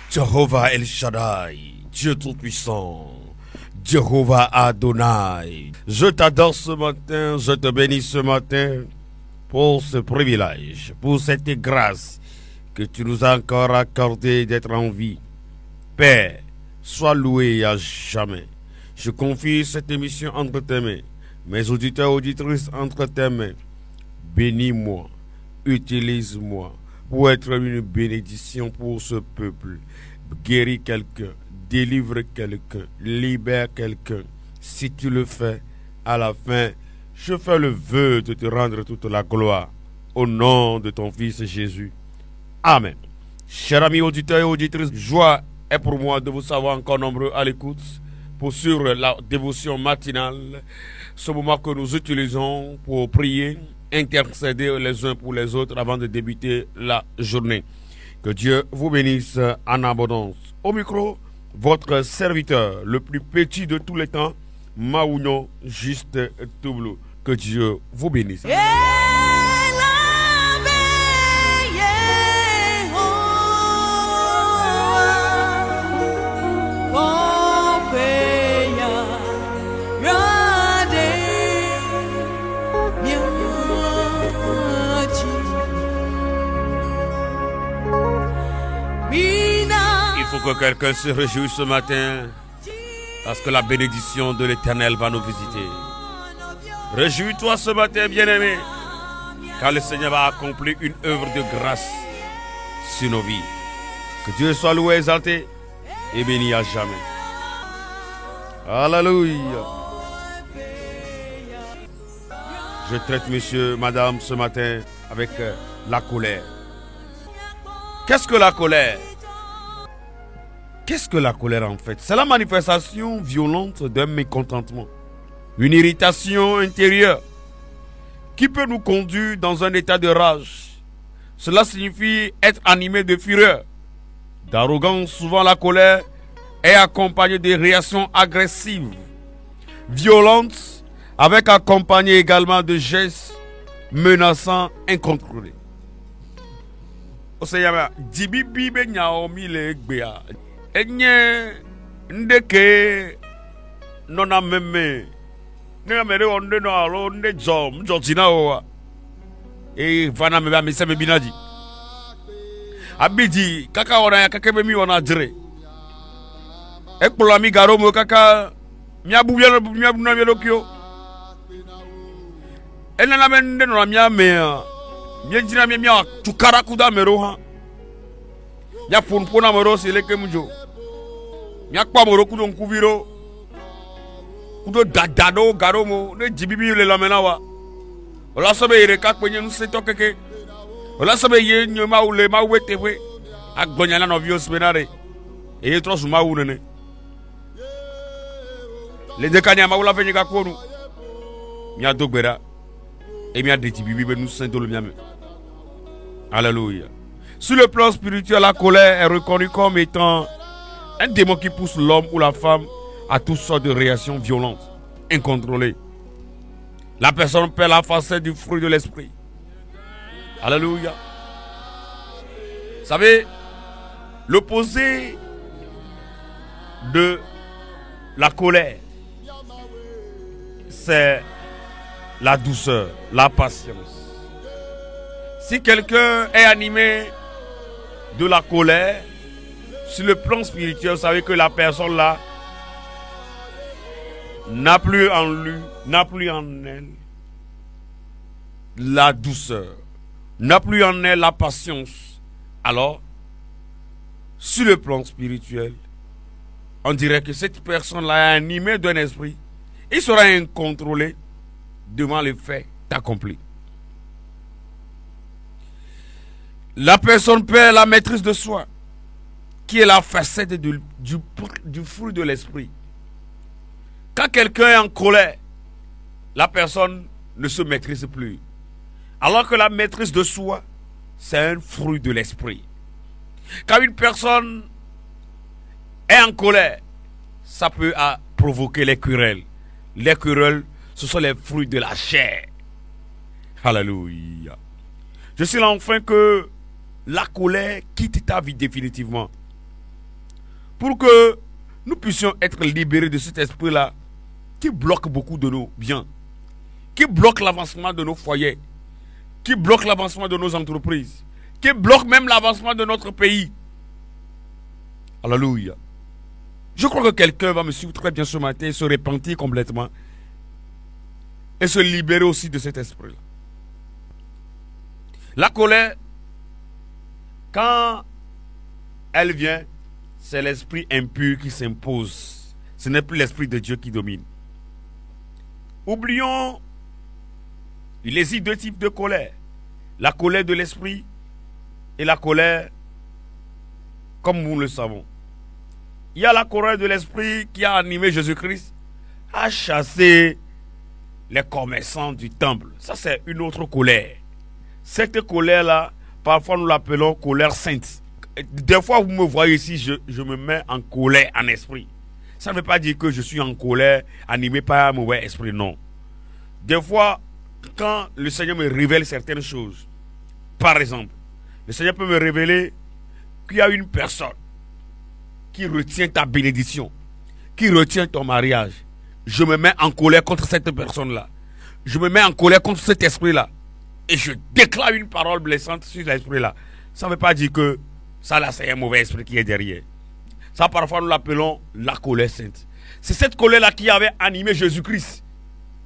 Jehovah El Shaddai, Dieu Tout-Puissant, Jehovah Adonai, je t'adore ce matin, je te bénis ce matin pour ce privilège, pour cette grâce que tu nous as encore accordé d'être en vie. Père, sois loué à jamais. Je confie cette émission entre tes mains, mes auditeurs et auditrices entre tes mains. Bénis-moi, utilise-moi pour être une bénédiction pour ce peuple. Guéris quelqu'un, délivre quelqu'un, libère quelqu'un. Si tu le fais, à la fin, je fais le vœu de te rendre toute la gloire. Au nom de ton Fils Jésus. Amen. Chers amis auditeurs et auditrices, joie est pour moi de vous savoir encore nombreux à l'écoute pour sur la dévotion matinale, ce moment que nous utilisons pour prier, intercéder les uns pour les autres avant de débuter la journée. Que Dieu vous bénisse en abondance. Au micro, votre serviteur, le plus petit de tous les temps, Maouno Juste Toublou. Que Dieu vous bénisse. Il faut que quelqu'un se réjouisse ce matin parce que la bénédiction de l'Éternel va nous visiter. Réjouis-toi ce matin, bien-aimé, car le Seigneur va accomplir une œuvre de grâce sur nos vies. Que Dieu soit loué, exalté et béni à jamais. Alléluia. Je traite monsieur, madame ce matin avec la colère. Qu'est-ce que la colère? Qu'est-ce que la colère en fait? C'est la manifestation violente d'un mécontentement, une irritation intérieure qui peut nous conduire dans un état de rage. Cela signifie être animé de fureur, d'arrogance. Souvent la colère est accompagnée de réactions agressives, violentes, avec accompagné également de gestes menaçants, incontrôlés. Enye ndeke nona meme ne mere onde no alo nde jom jotina owa e vana me ba me se me binaji abiji kaka ona ya kaka me mi ona jire ekpola mi garo mo kaka miabu na mi lokio enana me nde no mi ame mi jina mi tukara kuda mero ha ya pona mero se leke mujo Nyakpa moro kudo nkuviro kudo dadado garomo ne jibibi le lamenawa ola sobe ire kakpenye nseto keke ola sobe ye nyoma ule ma wetewe agbonya na novio spenare e trosu ma unene le dekanya ma ula fenye kakonu nya dogbera e nya de jibibi be nous sento le miame. Alléluia. Sur le plan spirituel, la colère est reconnue comme étant un démon qui pousse l'homme ou la femme à toutes sortes de réactions violentes, incontrôlées. La personne perd la facette du fruit de l'esprit. Alléluia. Vous savez, l'opposé de la colère, c'est la douceur, la patience. Si quelqu'un est animé de la colère, sur le plan spirituel, vous savez que la personne là n'a plus en lui, n'a plus en elle la douceur, n'a plus en elle la patience. Alors, sur le plan spirituel, on dirait que cette personne-là est animée d'un esprit. Il sera incontrôlé devant les faits accomplis. La personne perd la maîtrise de soi, qui est la facette du fruit de l'esprit. Quand quelqu'un est en colère, la personne ne se maîtrise plus. Alors que la maîtrise de soi, c'est un fruit de l'esprit. Quand une personne est en colère, ça peut provoquer les querelles. Les querelles, ce sont les fruits de la chair. Alléluia. Je sais là enfin que la colère quitte ta vie définitivement. Pour que nous puissions être libérés de cet esprit-là qui bloque beaucoup de nos biens, qui bloque l'avancement de nos foyers, qui bloque l'avancement de nos entreprises, qui bloque même l'avancement de notre pays. Alléluia. Je crois que quelqu'un va me suivre très bien ce matin et se repentir complètement et se libérer aussi de cet esprit-là. La colère, quand elle vient, c'est l'esprit impur qui s'impose. Ce n'est plus l'esprit de Dieu qui domine. Oublions, il existe deux types de colère. La colère de l'esprit et la colère, comme nous le savons. Il y a la colère de l'esprit qui a animé Jésus-Christ à chasser les commerçants du temple. Ça, c'est une autre colère. Cette colère-là, parfois nous l'appelons colère sainte. Des fois, vous me voyez ici, je me mets en colère en esprit. Ça ne veut pas dire que je suis en colère animé par un mauvais esprit, non. Des fois, quand le Seigneur me révèle certaines choses, par exemple, le Seigneur peut me révéler qu'il y a une personne qui retient ta bénédiction, qui retient ton mariage. Je me mets en colère contre cette personne-là. Je me mets en colère contre cet esprit-là. Et je déclare une parole blessante sur l'esprit-là. Ça ne veut pas dire que ça là, c'est un mauvais esprit qui est derrière. Ça, parfois, nous l'appelons la colère sainte. C'est cette colère-là qui avait animé Jésus-Christ.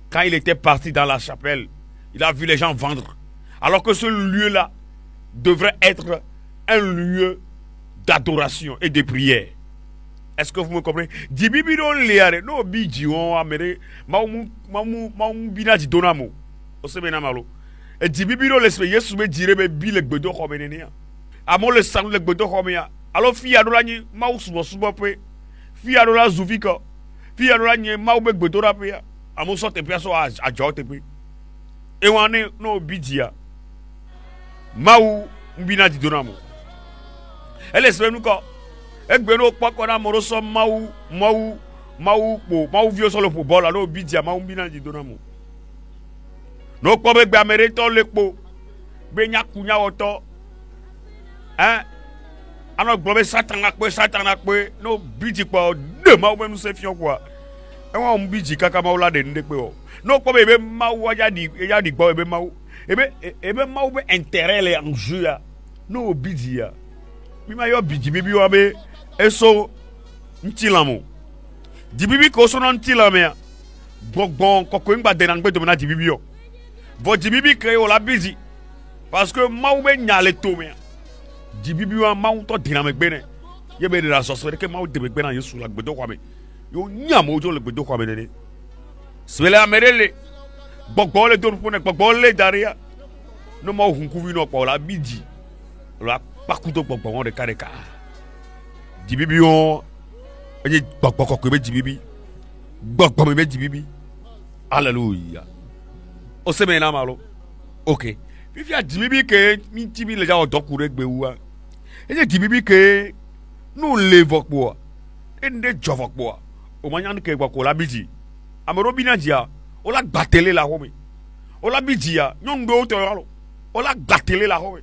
Quand il était parti dans la chapelle, il a vu les gens vendre. Alors que ce lieu-là devrait être un lieu d'adoration et de prière. Est-ce que vous me comprenez? Dibibiro leare no biji on amere mamu bina di donamo. Osebena malo. Et dibibiro lespe Yesu me dire be bi le gbedo khomenene ya. Amo le sang le gbedo khomenya. Alors fi adola ni mau subo pe. Fi adola zuvika. Fi adola ni mau be gbedo ra pe ya. Amo so te pe so a jote pe. E wane no biji ya. Mau bina di donamo. Elle espère nous quoi? Egbeno pakona moroso mau vieux sur le football là no bidia mau bina di donamo. No ko be gba mere to lepo. Be nya kunya oto. Ano gbo be satan akpe no bidi pa de mau be nu se fion kwa. E won bidi kaka mau la de nde pe o. No ko be mau ya di gbo be mau. Ebe mau be intérêt le en jeu ya. No bidia. Bima yo bidi bibi wa be eso ntilamo. Dibibi ko so no ntilame ya. Gbon koko ngba de na ngbe do na dibibi yo. Vo dibibi kre o la bidi. Parce que mau be nyale to me. Dibibi wa mau to diname gbe ne. Ye be de la sorcerie ke mau de gbe na Yesu la gbedo kwa me. Yo nyamo jo le gbedo kwa me ne. Swele amerele. Gbogbo le do fune gbogbo le daria. No mau hunku vi no pa la bidi. La pakuto gbogbo won de kareka. Dibibi on e gbogbo ko be dibibi. Gbogbo me be dibibi. Alléluia. O se me na malo. OK. If ya dibibi ke mi tibi le ja o dokure gbe wa. E dibibi ke no le vokpo. E nde jovokpo. O manyan ke gboko la bidi. Amoro binadia. O la gbatele la home. O la bidia. Nyon do to lo. O la gbatele la home.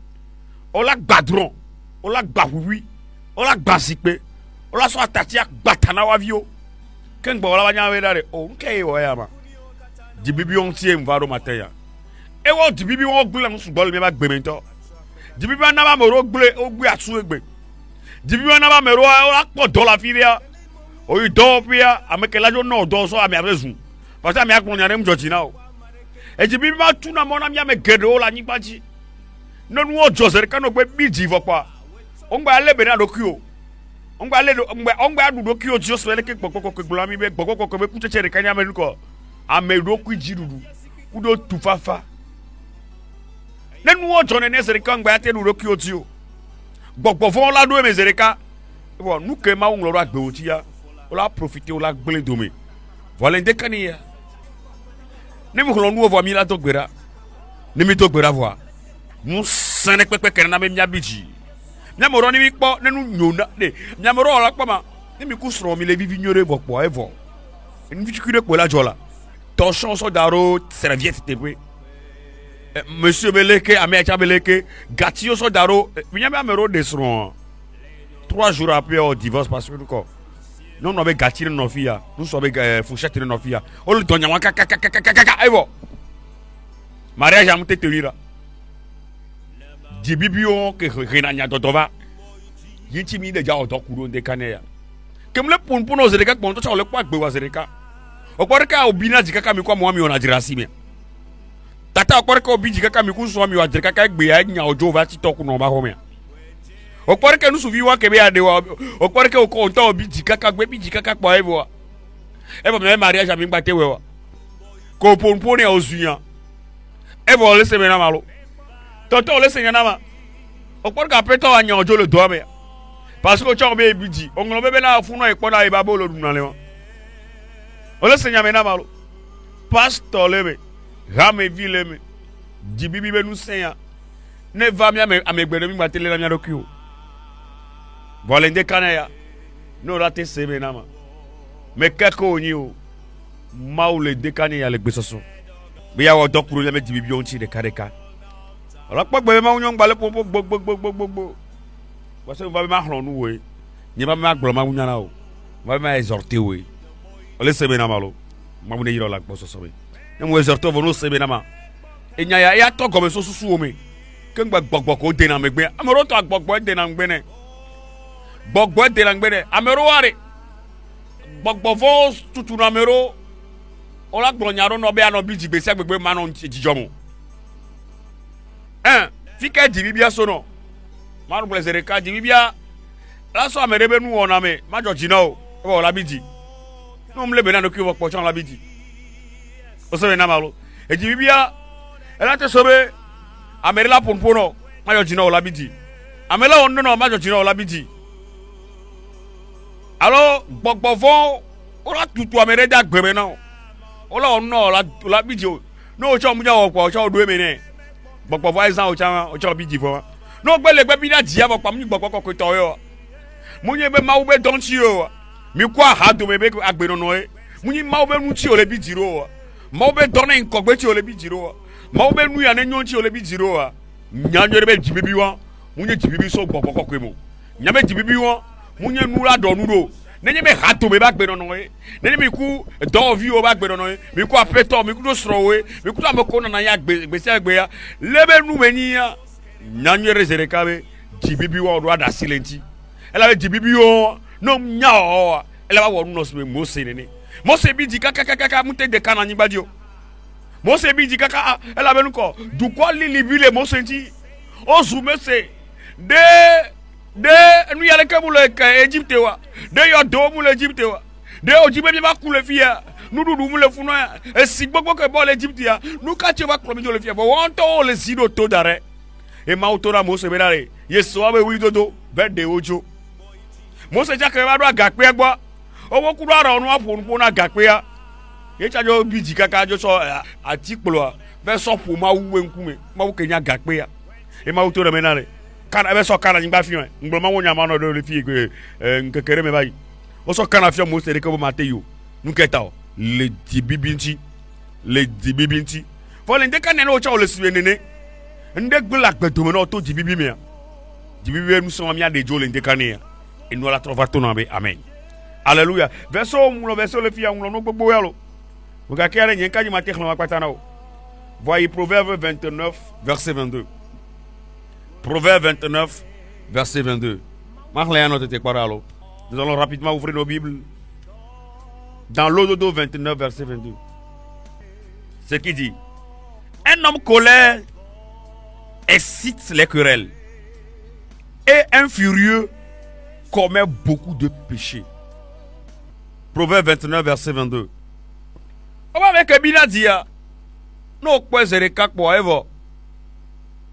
O la gbadron. O la gbahuwi. O la gbasikpe. O la so atati ak gbatana wa vio. Ken gba wala banya we dare. O nke wo ya ma. Dibibi on tie mvaro mateya. E wo dibibi won gbule nsu bol me ba gbemento. Dibibi na ba moro gbule o gbe atu egbe. Dibibi na ba mero o la po dollar firia. O yi do pia amekela jo no do so ami abezu. Parce que ami akon nyane mjoji na o. E dibibi ma tu na mo na mi ame gede o la nyipaji. Non wo Joseph kan ogbe biji vokwa. Ongba lebe na dokio. Ongba adu dokio ti o so eleke gbogbo gbogbo mi be gbogbo be kucheche kan ya menuko. Ame roku jirudu. Kudo tufafa. Nen wo jone ne sere kan gba te du dokio ti o. Gbogbo fon la do e mezereka. Bo nu ke ma unloro agbe oti ya. O la profiter o la gbele dome. Voilà ndekani ya. Ne mo lo nu o vo mi la to gbera. Ne mi to gbera vo. Musane pepe kena na me mia biji. Mia moro ni mi po nenu nyona de. Mia moro la pa ma. ni mi ku sro mi le vivi nyore bokpo evo ni fi kure ko la jola ton chanson daro serviette te pe monsieur Beleke amecha Beleke gatio so daro binyame amero desron 3 jours après au divorce parce que quoi non on avait gâté nos filles nous sommes fourchette nos filles on le donne evo mariage a monté tenir dibibio que renanya dodova yiti mi de ja odo kuro de kaneya kemle pon pon ozereka pon to cha ole kwa gbe wa zereka okporeka obina jikaka mi kwa mo mi ona jirasi me tata okporeka obi jikaka mi ku so mi wa jiraka ka gbe ya nya ojo va ti toku no ba ho me okporeka nu suvi wa kebe ade wa okporeka o ko nta obi jikaka gbe bi jikaka po evo me mariage a mi gba tewe wa ko pon pon e ozuyan evo le se me na malo toto le se nya na ma okporeka peto wa nya ojo le do me parce que o cha be biji onlo bebe na funu e pona e ba bo lo dun na le won ole se nya me na malo pastor lebe rame vileme dibibi be nu senya ne va mi amegbere mi gbatele na mi adokio volende kanaya no rate sebe na ma me keko oni o maule de kanaya le gbesoso bi ya wo dokuru le me dibibi on ti de kareka ola pogbe ma unyo ngbale gbogbo parce que va ma hlonu we ni ba ma gboro ma unya na o va ma exhorter we ole sebe na malo ma bu ne yiro la gbesoso be e mo exhorter vo no sebe na ma enya ya to gome so susu o me ke ngba gbogbo ko de na megbe amero to agbogbo de na ngbe ne gbogbo de na ngbe ne amero ware gbogbo fo tutu na amero ola gboro nyaro no be ano bi jigbe se agbegbe ma no jijo mo fike di bibia so no maru blessere ka di bibia la so amerebe nu wona me ma jo jina o e bo la biji no mle be na no ki wo po chan la biji o so be na malo e di bibia e la te so be amere la ponpono ma jo jina o la biji amela on no ma jo jina o la biji alo gbogbo fo o la tutu amere da gbeme na o la on no la biji o no cho mu ja wo po cho do eme ne gbogbo fo aisan o cha biji fo no gbele gbe bi na dia bo pam ni gbogbo ko to yo munye be ma wo be don chi o mi kwa ha do me be agbero no e munye ma wo be nu chi o le biji ro ma wo be don en ko gbe chi o le biji ro ma wo be nu ya na nyon chi o le biji ro nyanyo re be jibibi won munye jibibi so gbogbo ko ko mu nyame jibibi won munye nu la do nu ro nenye be ha do me ba agbero no e nenye mi ku do vi o ba agbero no e mi ku apeto mi ku do sro we mi ku ameko na ya gbe se agbe ya lebe nu meni ya nyanyo re zere kabe jibibi wo do ada silenti ela be jibibi o no nya o ela ba wo no so mo se ne mo se bi di kaka mute de kana nyi badio mo se bi di kaka ela be nu ko du ko lili bile mo se ti o su me se de nu yale ke mu le Egypte wa de yo do mu le Egypte wa de o jibe bi ba ku le fia nu dudu mu le funu ya e si gbogbo ke bo le Egypte ya nu ka che ba kro mi jo le fia bo won to le si do to dare e ma autora mo se berare yeso abe wi dodo be de ojo mo se ja ke ba do agape egbo owo kuru ara onu apo na agape ya ye cha jo biji kaka jo so atikplo be so pu ma wuwe nkume ma wo kenya agape ya e ma autora menare kana be so kana ngba fi ngbo ma wonya ma no do le fi ke nkekere me bayi o so kana fi mo se de ke bo mateyo nketa o le dibibinti fole ndeka ne no cha o le siwe nene ndegbe la gbedo me no to dibibi me dibibi nu so mi ade jo le ndeka ne e no la trovato no be amen alléluia verso le fi an no gbogbo ya lo wo ka kere nyen ka ji ma tekno ma patana o voyez Proverbe 29 verset 22 Proverbe 29 verset 22 nous allons rapidement ouvrir nos Bibles dans l'Ododo 29 verset 22 ce qui dit un homme colère excite les querelles et un furieux commet beaucoup de péchés. Proverbe 29 verset 22 on va avec Bina dia no kwezere kakpo evo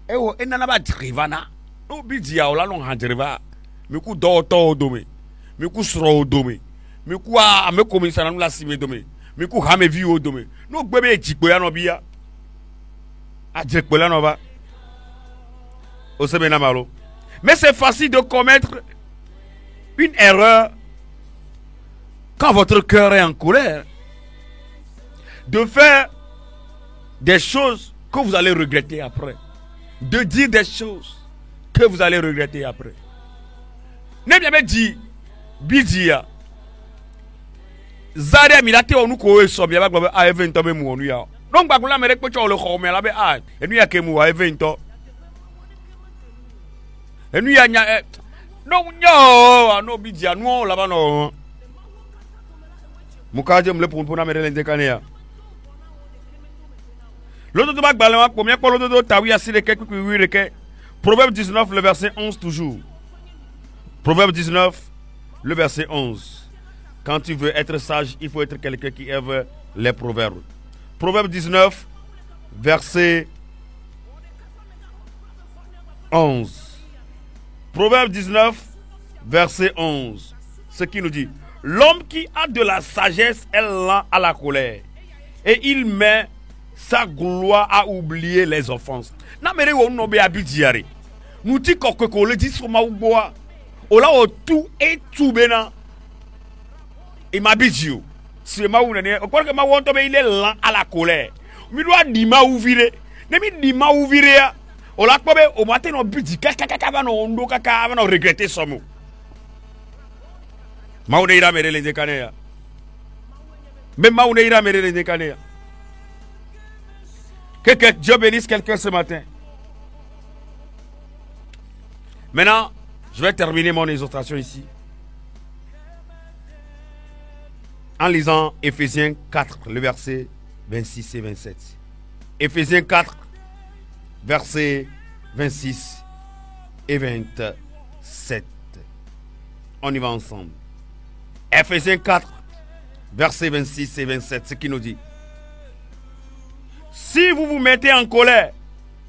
ewo enana ba drivana no bidia ola no handriva miku do to odome miku sro odome miku a ameko mi sana la sime dome miku ha me vi odome no gbebe ejigbo ya no bia ajekpo la no ba osebe na malo mais c'est facile de commettre une erreur quand votre cœur est en colère, de faire des choses que vous allez regretter après. De dire des choses que vous allez regretter après. N'aimez dit, bidia. Zare milate onu ko eso bi ba a evento be mu onu ya. Donc ba kula mere pecho le kho me la be a. Enu ya ke mu wa evento. Enu ya nya no nyo no bidia no la ba no. Mukaje mle pour na mere le ndekane ya. L'autre de Bagbalema, combien pour l'autre de Tawi Asile Kek, Proverbe 19, le verset 11 toujours. Proverbe 19, le verset 11. Quand tu veux être sage, il faut être quelqu'un qui aime les proverbes. Proverbe 19, verset 11. Proverbe 19, verset 11. Ce qui nous dit, l'homme qui a de la sagesse est lent à la colère. Et il met sa gloire à oublier les offenses. Na mere wo no be abidiare. Nous dit que le dit sur ma bois. Ola o tout et tout bena. Et ma bidio. C'est ma ou nene. O croit que ma won to be il est lent à la colère. Mi doit di ma ou vire. Ne mi di ma ou vire ya. Ola ko be o matin no bidi kaka ba no ndo kaka ba no regretter somo. Ma ou ne ira mere le dekane ya. Même ma ou ne ira mere le dekane ya. Que Dieu bénisse quelqu'un ce matin. Maintenant, je vais terminer mon exhortation ici. En lisant Éphésiens 4, le verset 26 et 27. Éphésiens 4, verset 26 et 27. On y va ensemble. Éphésiens 4, verset 26 et 27, ce qui nous dit. Si vous vous mettez en colère,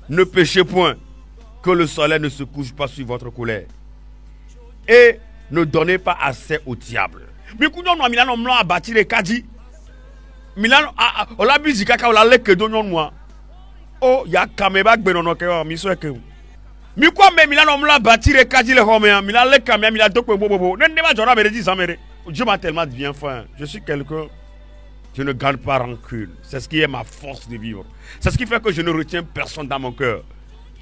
ne péchez point, que le soleil ne se couche pas sur votre colère. Et ne donnez pas assez au diable. Mais quand on a mis à bâtir les cadis, Milan on a bu du caca, on a lait que donne moi. Oh, il y a Kameba Benono qui a mis sur le cœur. Mais quoi, mais Milan on a bâti les cadis, les hommes, Milan les Kamé, Milan Doko Bobo. Ne pas j'aurais me dit ça, mais Dieu m'a tellement bien fin. Je suis quelqu'un. Je ne garde pas rancune. C'est ce qui est ma force de vivre. C'est ce qui fait que je ne retiens personne dans mon cœur.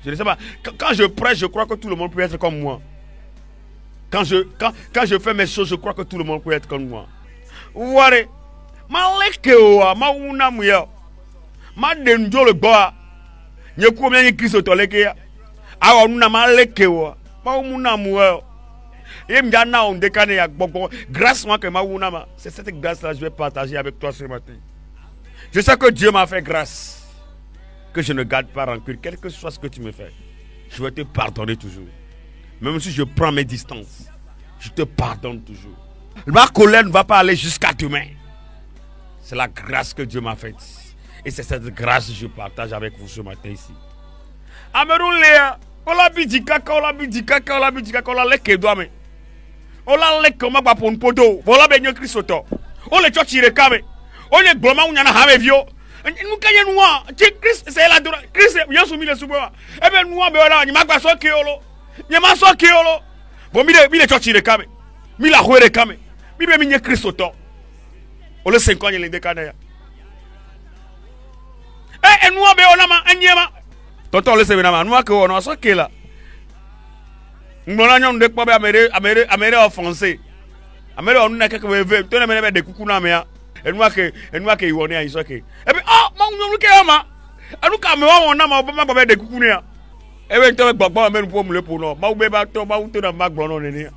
Je ne sais pas. Quand je prêche, je crois que tout le monde peut être comme moi. Quand je fais mes choses, je crois que tout le monde peut être comme moi. Vous voyez, ma lekeoa, ma unamuya, ma denjo le boa, nye koumya nye Christ otolekea, awa ununa ma lekeoa, ma unamuya. Grâce moi que c'est cette grâce-là que je vais partager avec toi ce matin. Je sais que Dieu m'a fait grâce. Que je ne garde pas rancune. Quel que soit ce que tu me fais, je vais te pardonner toujours. Même si je prends mes distances, je te pardonne toujours. Ma colère ne va pas aller jusqu'à demain. C'est la grâce que Dieu m'a faite. Et c'est cette grâce que je partage avec vous ce matin ici. Amerouléa, on l'a bidi kaka, on l'a bidi kaka, on l'a bidi kaka, on l'a leke douame. Ola lek koma ba pon podo vola be nyo kristoto o le chochi re kame o le gloma unya na hame vio nu kanye nuwa ti Christ c'est la dora Christ yesu mi le subo e be nuwa be ola ni magba so keolo ni ma so keolo bo mi le chochi re kame mi la ho re kame mi be mi nye kristoto o le 5 ans le de kana ya nuwa be ola ma anyema toto le se be na ma nuwa ke o no so kela. Mon agnon de quoi améré offensé. Améré on n'a que veut, tu n'as des coucou na mea. Et moi que y on est à isoke. Et puis oh mon que ama. Anu ka me on na ma ba des coucou na. Et ben tu gbagba me pour me le pour non. Ma ou be ba to ma ou to na mag blono nene.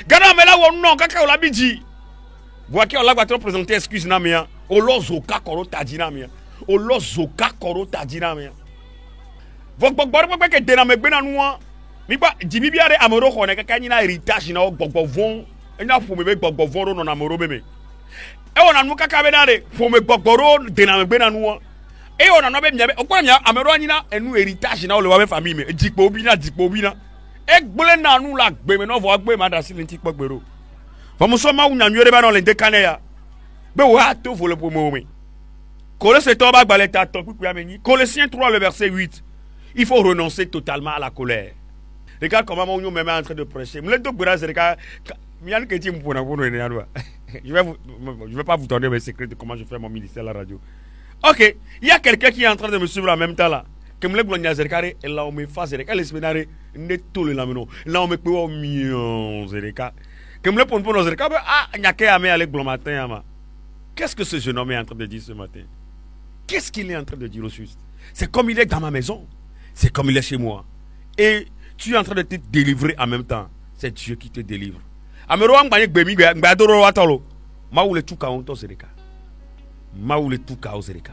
Gana me la won non kaka o la biji. Vois qui on la va te présenter excuse na mea. O lozo ka koro tadina mea. O lozo ka koro tadina mea. Vok gbagba que de na me gbe na nuwa. Mi ba jibi biare amoro ko ne kaka nyina heritage na gbogbovon enya fo me be gbogbovon no na amoro be me e wona nu kaka be dare fo me gbogboro de na me gbe na nu e wona no be mia be okwa mia amoro nyina enu heritage na o le wa be family me jikpo obi na e gbole na nu la gbe me no vo gbe ma da si nti pogbero fo mo so ma wunya nwere ba no le de kane ya be wa to vo le pomo me Colossiens 3 bagbaleta to piku ameni Colossiens 3 le verset 8 il faut renoncer totalement à la colère. Regarde comment on est en train de prêcher. Je vais pas vous donner mes secrets de comment je fais mon ministère à la radio. Ok, il y a quelqu'un qui est en train de me suivre en même temps là. Que me le zerkare et là on me fait zerka les seminare ne tout le lameno. Là on me peut au mieux zerka. Que me le pon pon zerka ah nyake ame avec blanc matin ama. Qu'est-ce que ce jeune homme est en train de dire ce matin? Qu'est-ce qu'il est en train de dire au juste? C'est comme il est dans ma maison. C'est comme il est chez moi. Et tu es en train de te délivrer en même temps. C'est Dieu qui te délivre. Amero ambanye gbemi gbadoro watolo. Ma ou le tuka onto zerka. Ma ou le tuka o zerka.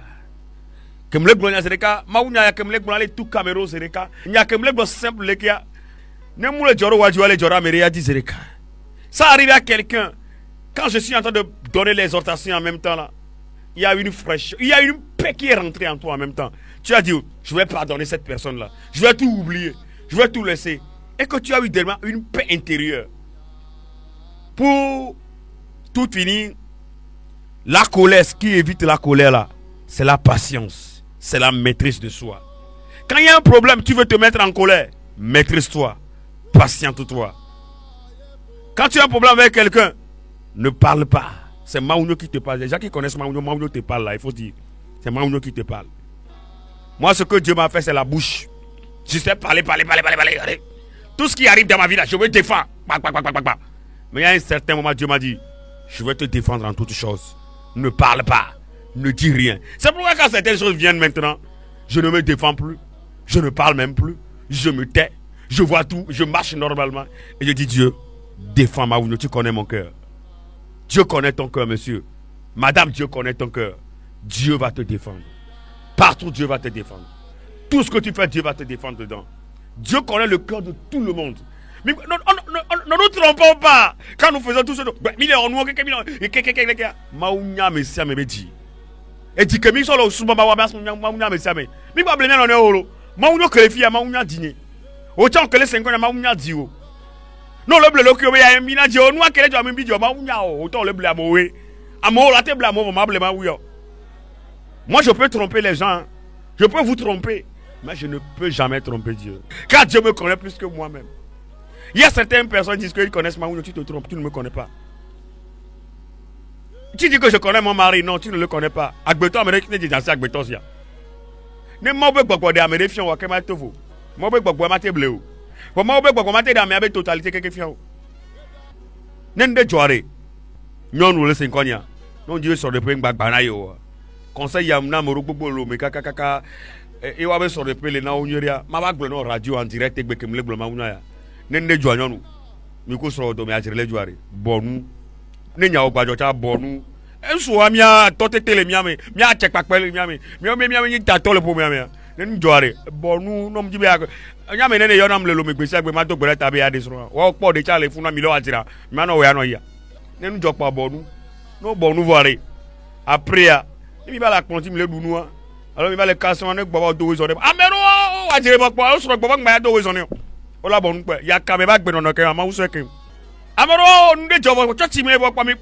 Kemle glonia zereka ma unya ya kemle glonia tout caméro zereka nya kemle glo simple lekia ne mu le joro waju ale joro amere ya di zereka. Ça arrive à quelqu'un quand je suis en train de donner les exhortations en même temps là, il y a une fraîcheur, il y a une paix qui est rentrée en toi en même temps. Tu as dit je vais pardonner cette personne là, je vais tout oublier, je vais tout laisser et que tu as eu tellement une paix intérieure. Pour tout finir, la colère, ce qui évite la colère là, c'est la patience. C'est la maîtrise de soi. Quand il y a un problème, tu veux te mettre en colère, maîtrise-toi, patiente-toi. Quand tu as un problème avec quelqu'un, ne parle pas. C'est Maounio qui te parle. Les gens qui connaissent Maounio, Maounio te parle là, il faut dire. C'est Maounio qui te parle. Moi, ce que Dieu m'a fait, c'est la bouche. Je sais parler. Tout ce qui arrive dans ma vie là, je veux défendre. Mais il y a un certain moment, Dieu m'a dit, je vais te défendre en toutes choses. Ne parle pas. Ne dis rien. C'est pourquoi quand certaines choses viennent maintenant, je ne me défends plus, je ne parle même plus, je me tais, je vois tout, je marche normalement. Et je dis Dieu, défends Maounio, tu connais mon cœur. Dieu connaît ton cœur, monsieur. Madame, Dieu connaît ton cœur. Dieu va te défendre. Partout, Dieu va te défendre. Tout ce que tu fais, Dieu va te défendre dedans. Dieu connaît le cœur de tout le monde. Mais ne nous trompons pas. Quand nous faisons tout ce... Maounia, Messia, me dit. Et dit que mi solo suba ba wa maunya mesame mi ba blenya no ne holo maunya krefi maunya dine o chan kele senko na maunya di o no le ble lokyo be ya mi na di o nu akele jo mi bi di o maunya o to le ble amowe amo la te ble amo ma ble ma wuyo. Moi je peux tromper les gens, je peux vous tromper, mais je ne peux jamais tromper Dieu, car Dieu me connaît plus que moi-même. Il y a certaines personnes qui disent qu'ils connaissent maunya, tu te trompes, tu ne me connais pas. Tu dis que je connais mon mari, non, tu ne le connais pas. Agbeto Amérique n'est pas Agbeto sia. Ne m'obé gbogbo de Amérique fion wa kema tofo. M'obé gbogbo ma te bleu. Ko m'obé gbogbo ma te da me avec totalité keke fion. Nende joare. Nyon ou le 5 ans. Non Dieu sur de pe gbagba na yo. Conseil yam na mo gbogbo lo me kaka e wa be sur de pe le na onyeria. Ma ba gbe no radio en direct egbe kemle gbe ma una ya. Nende jo anyonu. Mi ko so do me ajire joare. Bonu. Nenya ogbajo cha bonu enso amia totetele miame mia chekpakpele miame miame ni tatole po miame nen joare bonu no mjibe ak nyame nene yo nam le lo megbesi agbe ma to gbere tabe ya desro wo po de cha le funa mi lo atira mi na wo ya no ya nen jo pa bonu no bonu voire après ya mi ba la konti mi le dunu alors mi ba le kaso ne gbo do we so de amero wa jire mo po o so gbo gba ya do we so ne o la bonu pe ya ka me ba gbe no ke ma wuso ke amaro nde jobo church mi bo pa mi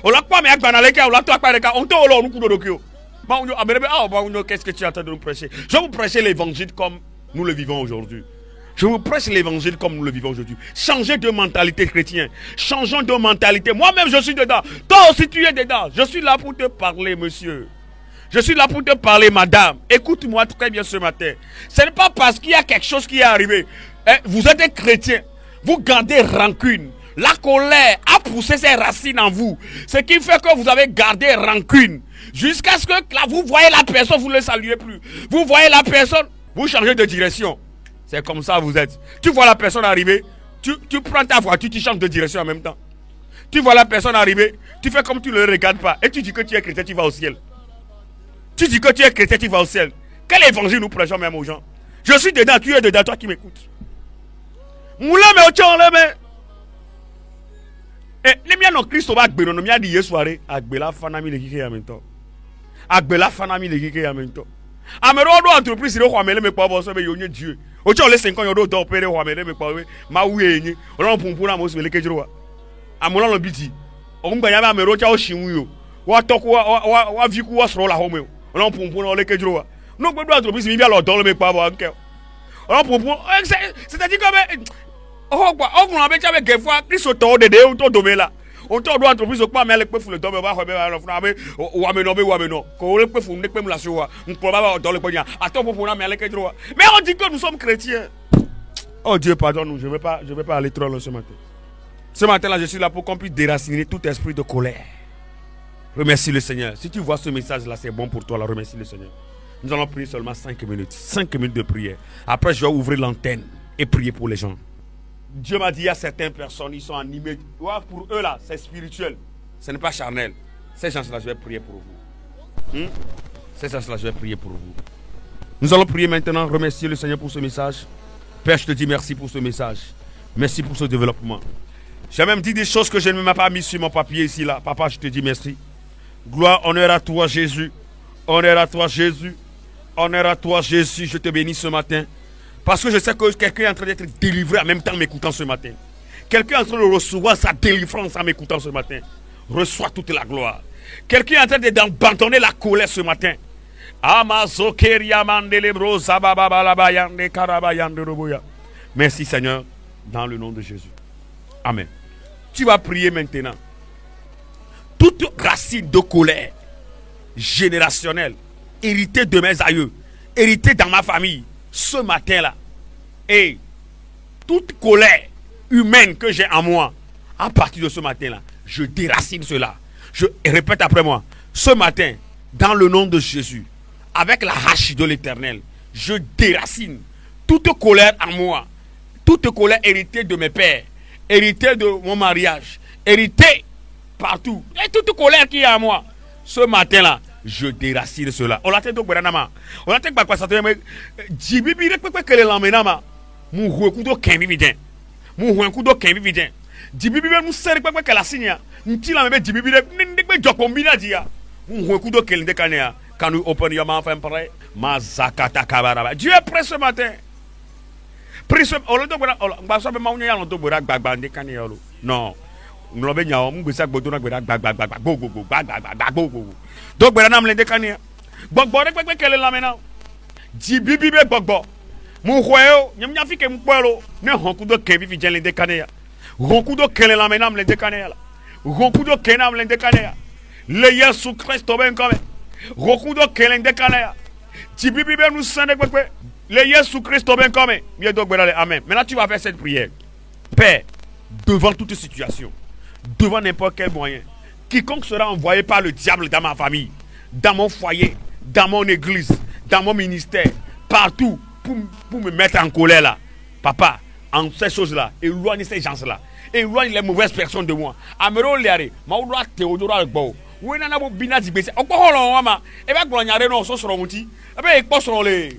o la pa mi agbana leke o la to apare ka on to Ọlọ́run ku dodo ki o ba unyo amerebe ba unyo qu'est-ce que tu es en train de nous prêcher? Je vous prêcher l'évangile comme nous le vivons aujourd'hui. Je vous prêche l'évangile comme nous le vivons aujourd'hui. Changez de mentalité chrétienne. Changeons de mentalité. Moi-même je suis dedans. Toi aussi tu es dedans. Je suis là pour te parler, monsieur. Je suis là pour te parler, madame. Écoute-moi très bien ce matin. Ce n'est pas parce qu'il y a quelque chose qui est arrivé. Vous êtes des chrétiens. Vous gardez rancune. La colère a poussé ses racines en vous. Ce qui fait que vous avez gardé rancune. Jusqu'à ce que là, vous voyez la personne, vous ne le saluez plus. Vous voyez la personne, vous changez de direction. C'est comme ça vous êtes. Tu vois la personne arriver, tu prends ta voiture, tu changes de direction en même temps. Tu vois la personne arriver, tu fais comme tu ne le regardes pas. Et tu dis que tu es chrétien, tu vas au ciel. Tu dis que tu es chrétien, tu vas au ciel. Quel évangile nous prêchons même aux gens? Je suis dedans, tu es dedans, toi qui m'écoutes. Moula mais au tchon, mais... Eh, les miens non Christ va gbe no mi adi Yesu are agbe la fanami le kike ya mento. Agbe la fanami le kike ya mento. Amero do entreprise re kwa mele me pa bo so be yonye Dieu. O che o le 5 ans do do pere kwa mele me pa we ma wu enyi. Olorun punpun na mo so le kejiro wa. Amolo lo biti. O ngba ya ba amero cha o shinwu yo. Wa toku wa viku wa soro la homo. Olorun punpun na le kejiro wa. No gbe do entreprise mi bi alo do le me pa bo anke. Olorun punpun c'est-à-dire que Oh, quoi, on a avec des fois, ils sont tombés de on tombe là. On tombe dans l'entreprise, pas mais les peuvent le tomber, va remettre, ou ameno, qu'on le peut fonder comme la soie, on peut pas dans le poignard. Attends, pour mais avec droit. Mais on dit que nous sommes chrétiens. Oh Dieu, pardonne-nous, je ne vais pas aller trop loin ce matin. Ce matin-là, je suis là pour qu'on puisse déraciner tout esprit de colère. Remercie le Seigneur. Si tu vois ce message-là, c'est bon pour toi, là, remercie le Seigneur. Nous allons prier seulement 5 minutes. 5 minutes de prière. Après, je vais ouvrir l'antenne et prier pour les gens. Dieu m'a dit, il y a certaines personnes, ils sont animés. Pour eux, là, c'est spirituel. Ce n'est pas charnel. Ces gens-là, je vais prier pour vous. Ces gens-là, je vais prier pour vous. Nous allons prier maintenant, remercier le Seigneur pour ce message. Père, je te dis merci pour ce message. Merci pour ce développement. J'ai même dit des choses que je ne m'ai pas mis sur mon papier ici, là. Papa, je te dis merci. Gloire, honneur à toi, Jésus. Honneur à toi, Jésus. Honneur à toi, Jésus. Je te bénis ce matin. Parce que je sais que quelqu'un est en train d'être délivré en même temps m'écoutant ce matin. Quelqu'un est en train de recevoir sa délivrance en m'écoutant ce matin. Reçois toute la gloire. Quelqu'un est en train d'abandonner la colère ce matin. Merci Seigneur, dans le nom de Jésus. Amen. Tu vas prier maintenant. Toute racine de colère générationnelle, héritée de mes aïeux, héritée dans ma famille, ce matin-là, et toute colère humaine que j'ai en moi, à partir de ce matin-là, je déracine cela. Je répète après moi, ce matin, dans le nom de Jésus, avec la hache de l'Éternel, je déracine toute colère en moi, toute colère héritée de mes pères, héritée de mon mariage, héritée partout, et toute colère qui est en moi, ce matin-là, je déracine cela. On l'a dit donc Bernama. On l'a dit que ça te met Jibibi que les lamenama. Mon huekudo kembi vidin. Mon huekudo kembi vidin. Jibibi nous sert que la signe. N'ti la mebe Jibibi ne jokombina dia. Mon huekudo kel de kanea. Quand nous open your mouth and pray. Mazakata kabaraba. Dieu est prêt ce matin. Prêt ce. On l'a dit que on va savoir maounya y'a l'onto borak bagbande kanea lo. Non. Nous l'avons dit on besak bodona borak bagbag go go go go go. Donc, je vais vous dire que je vais Jibibi Bogbo. Mon royaume, je vais faire que ne rencontre que Kevi Vidjan les décanés. Rencontre que les lamenam les décanés. Rencontre que nam les décanés. Le Yesu Christ ben comme. Rencontre que les décanés. Jibibi nous sende quoi. Le Yesu Christ ben comme. Bien donc, amen. Maintenant, tu vas faire cette prière. Père, devant toute situation, devant n'importe quel moyen, quiconque sera envoyé par le diable dans ma famille, dans mon foyer, dans mon église, dans mon ministère, partout, pour me mettre en colère là. Papa, en ces choses-là, éloigne ces gens-là. Éloigne les mauvaises personnes de moi. Amero Liare, Maoura Théodora Albo. Oui, nana bo bina di bese. Okpo holo wama. E ba glonyare no so soro muti. E ba ekpo soro le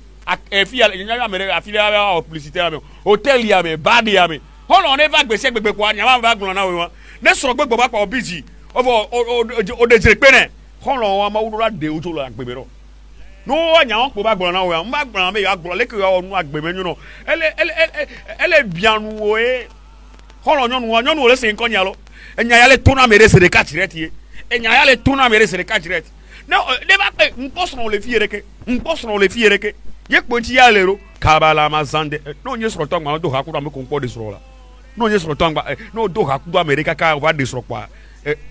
fi nya mere afile a publicité ame. Hotel ya me, bad ya me. Holo ne va gbese gbegbe kwa nya ba glona we wa. Ne soro gbegbo ba kwa obiji. O de jepene holo wa ma wura de ojo la gbebe ro no anya won po ba gboro na we ma gboro me ya gboro le ke onu agbeme nyu no ele bianu o e holo nyonu le se nko nya lo enya ya le tona mere se de ka tireti enya ya le tona mere se de ka tireti no de ba pe nko so le fi ereke ye kpo nti ya lero kabala mazande no nye soro tongba do hakuru am ko nko de soro la no nye soro tongba no do hakuru amerika ka wa de soro kwa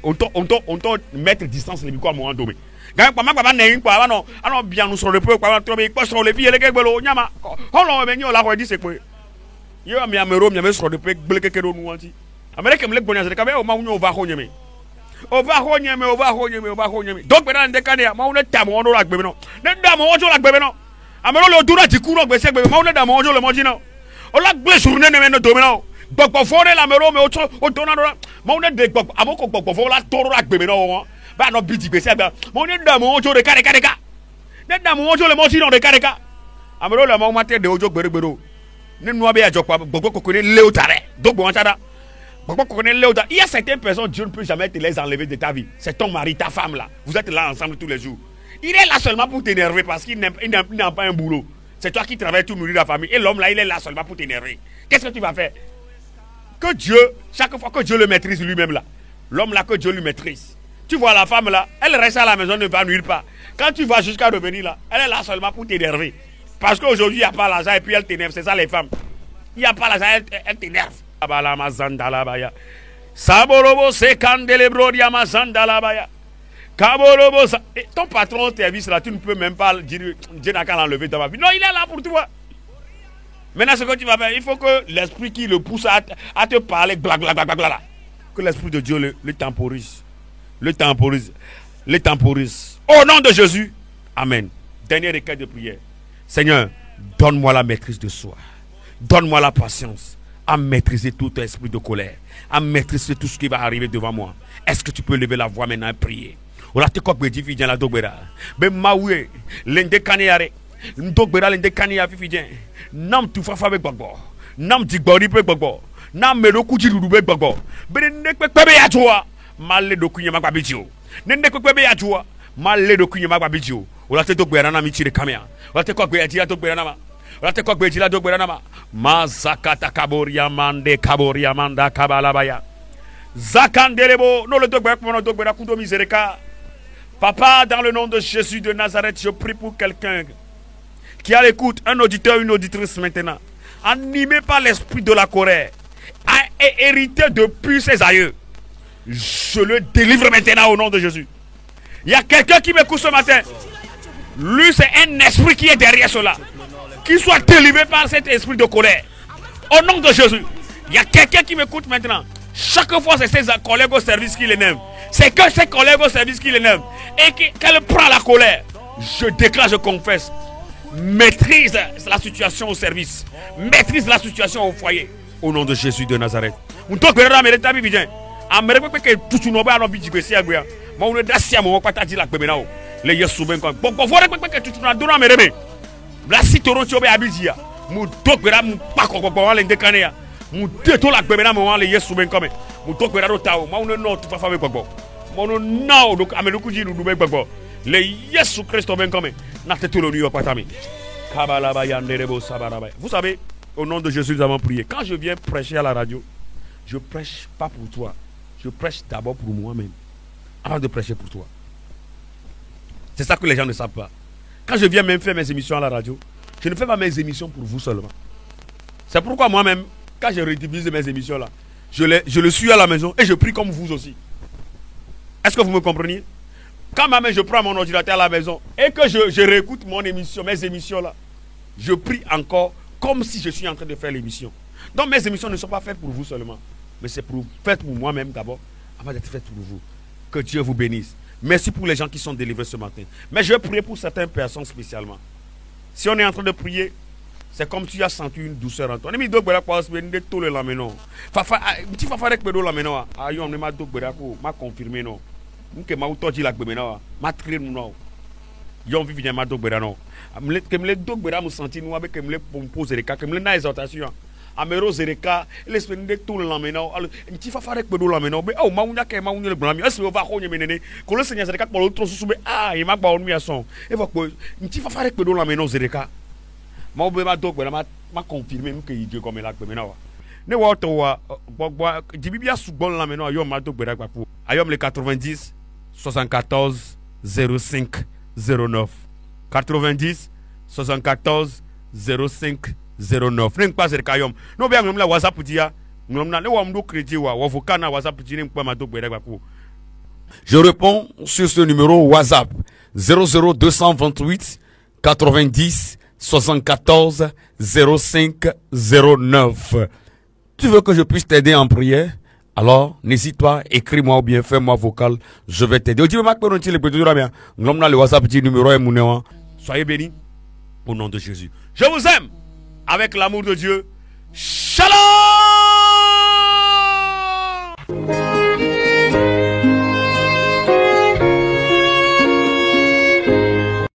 on to mettre distance les quoi moment domé ga pa ma pa na yin kwa no ano bia no so le pe kwa to be ko so le fi ele ke gbelo nyama holo me nyo la ko di se pe yo mi amero mi me so de pe gbele ke do nu wanti amerika me le gbonya se ka be o ma nyo over ho nyeme donc be na de kan ya ma wona ta mo no la gbebe no ne da mo ojo la gbebe no amero le odura ti ku no gbe se gbebe ma wona da mo ojo le mo ji no o la gbe suru ne me no domé no gbogbo fore la mero me o to na do mo ne de gbogbo aboko gbogbo fo la toro la gbeme no won ba no bi digbe se gba mo ne da mo ojo de kare ne da mo ojo le mo si no de kare amero le mo ma te de ojo gberegbero ne nu abe ajo pa gbogbo kokore le o tare dogbo won tada gbogbo kokore le o ta il y a certaines personnes Dieu ne peut jamais te les enlever de ta vie, c'est ton mari, ta femme là, vous êtes là ensemble tous les jours, il est là seulement pour t'énerver parce qu'il n'a pas un boulot, c'est toi qui travailles tout nourrir la famille et l'homme là il est là seulement pour t'énerver. Qu'est-ce que tu vas faire? Que Dieu, chaque fois que Dieu le maîtrise lui-même là, l'homme là que Dieu lui maîtrise. Tu vois la femme là, elle reste à la maison, ne va nuire pas. Quand tu vas jusqu'à revenir là, elle est là seulement pour t'énerver. Parce qu'aujourd'hui il n'y a pas l'argent et puis elle t'énerve, c'est ça les femmes. Il n'y a pas l'argent, elle t'énerve. Abala mazandalabaya. Saborobo se candelebro dia mazandalabaya. Kaborobo. Ton patron au service là, tu ne peux même pas dire Dieu n'a qu'à l'enlever dans ma vie. Non, il est là pour toi. Maintenant, ce que tu vas faire, il faut que l'esprit qui le pousse à te parler, blablabla, que l'esprit de Dieu le temporise. Le temporise. Le temporise. Au nom de Jésus. Amen. Dernier requête de prière. Seigneur, donne-moi la maîtrise de soi. Donne-moi la patience à maîtriser tout esprit de colère, à maîtriser tout ce qui va arriver devant moi. Est-ce que tu peux lever la voix maintenant et prier? Ola te ko gbeji fi jan la dogbera. Be mawe lende kaniare. Dogbera lende kania fi jan. Nam tu fafa be gbagbo. Nam ti gbori pe gbagbo. Nam me do kuji dudu be gbagbo. Be ne pepe be atwa. Malle do kunya magba bijio. Ne pepe be atwa. Malle do kunya magba bijio. Ola te dogbera na mi chire kamea. Ola te ko gbeji la dogbera na ma. Ola te ko gbeji la dogbera na ma. Mazakata kaboria mande kaboria manda kabalabaya. Zakandelebo no le dogbera ko no dogbera kudo misereka. Papa, dans le nom de Jésus de Nazareth, je prie pour quelqu'un qui a l'écoute, un auditeur, une auditrice maintenant, animé par l'esprit de la colère, et hérité depuis ses aïeux. Je le délivre maintenant au nom de Jésus. Il y a quelqu'un qui m'écoute ce matin. Lui, c'est un esprit qui est derrière cela. Qu'il soit délivré par cet esprit de colère. Au nom de Jésus. Il y a quelqu'un qui m'écoute maintenant. Chaque fois, c'est ses collègues au service qui l'énervent. C'est que ses collègues au service qui l'énervent. Et qu'elle prend la colère. Je déclare, je confesse. Maîtrise la situation au service. Maîtrise la situation au foyer. Au nom de Jésus de Nazareth. Vous savez, au nom de Jésus, nous avons prié. Quand je viens prêcher à la radio, je prêche pas pour toi. Je prêche d'abord pour moi-même. Avant de prêcher pour toi. C'est ça que les gens ne savent pas. Quand je viens même faire mes émissions à la radio, je ne fais pas mes émissions pour vous seulement. C'est pourquoi moi-même, quand je redivise mes émissions là, je le suis à la maison et je prie comme vous aussi. Est-ce que vous me comprenez? Quand moi-même je prends mon ordinateur à la maison et que je réécoute mon émission, mes émissions là, je prie encore comme si je suis en train de faire l'émission. Donc mes émissions ne sont pas faites pour vous seulement, mais c'est faites pour moi-même d'abord, avant d'être faites pour vous. Que Dieu vous bénisse. Merci pour les gens qui sont délivrés ce matin. Mais je vais prier pour certaines personnes spécialement. Si on est en train de prier, c'est comme si tu as senti une douceur en toi. M'a confirmé non. Nke ma utoji la gbeme na ma tré no. Yon vivi ma dogbera no. Que me le dogbera mo senti no avec que me le poser les cas que me na exhortation. Amero zereka l'esprit de tout le lamena. Nti fa fare kpedo lamena be o ma unya ke ma unya le blanc. Est-ce que va ko nyemene ko le seigneur zereka ko lo tro susu be e ma gba onu ya son. E va ko nti fa fare kpedo lamena zereka. Ma obe ma dogbera ma confirmer que Dieu comme la gbeme na wa. Ne wa to wa gbogbo di bibia sugbon lamena yo ma dogbera gba pour. Ayom le 90 74 05 09 90 74 05 09 ning pas er kayom no be ngom la WhatsApp dia ngom na ne wa mdo crédit wa vocal na WhatsApp dia ning pa ma to gbere gba ko. Je réponds sur ce numéro WhatsApp 00228 90 74 05 09. Tu veux que je puisse t'aider en prière? Alors, n'hésite pas, écris-moi ou bien fais-moi vocal, je vais t'aider. Soyez bénis au nom de Jésus. Je vous aime avec l'amour de Dieu.